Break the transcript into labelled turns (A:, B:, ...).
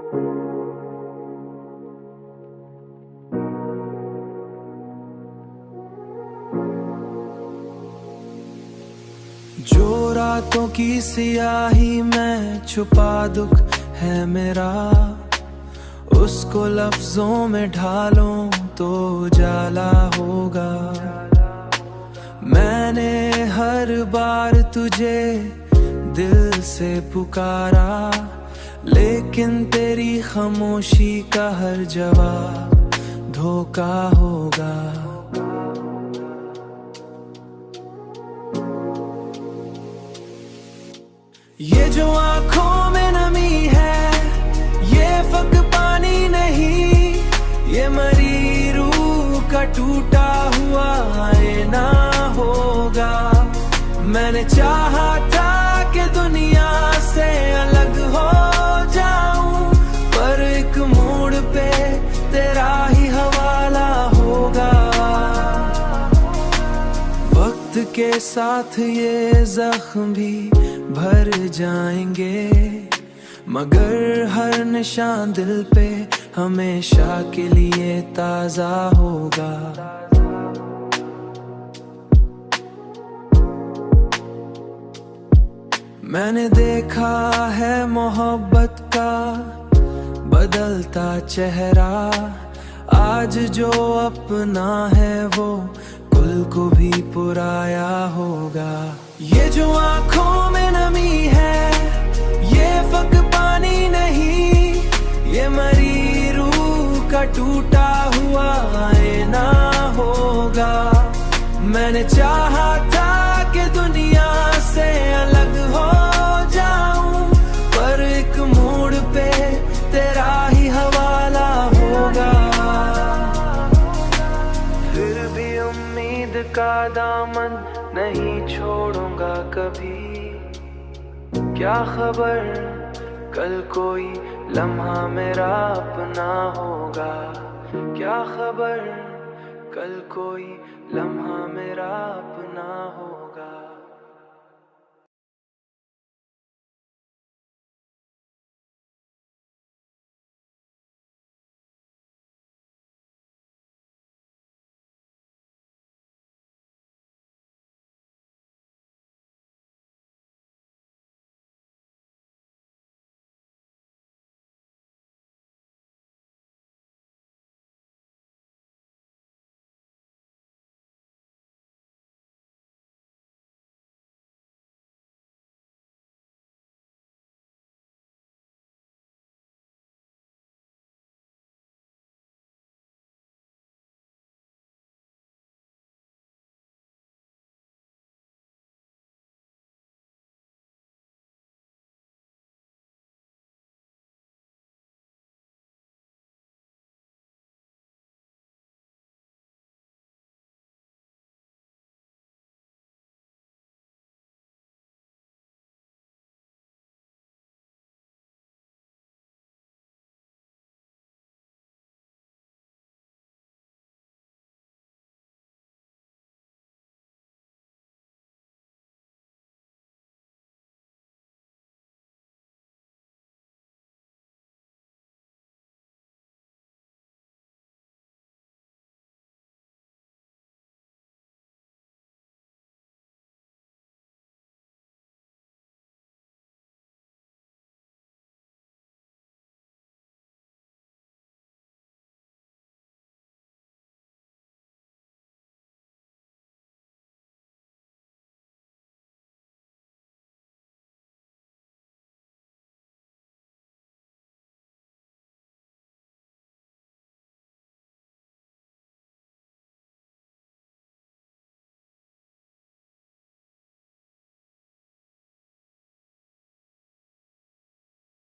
A: जो रातों की सियाही में छुपा दुख है मेरा, उसको लफ्जों में ढालूं तो उजाला होगा। मैंने हर बार तुझे दिल से पुकारा, लेकिन तेरी खामोशी का हर जवाब धोखा होगा। ये जो आँखों में नमी है, ये फक पानी नहीं, ये मरी रूह का टूटा हुआ आईना होगा। मैंने चाहा था कि दुनिया से अलग हो जाऊं, पर एक मोड़ पे तेरा ही हवाला होगा। वक्त के साथ ये जख्म भी भर जाएंगे, मगर हर निशान दिल पे हमेशा के लिए ताजा होगा। मैंने देखा है मोहब्बत का बदलता चेहरा, आज जो अपना है वो कुल को भी पुराया होगा। ये जो आँखों में नमी है, ये फक पानी नहीं, ये मरी रूह का टूटा हुआ आईना होगा। मैंने चाहा था कि दुनिया से अलग हो जाऊं, पर एक मोड़ पे तेरा ही हवाला होगा। फिर भी उम्मीद का दामन नहीं छोड़ूंगा कभी। क्या खबर कल कोई लम्हा मेरा अपना होगा, क्या खबर कल कोई लम्हा मेरा अपना होगा।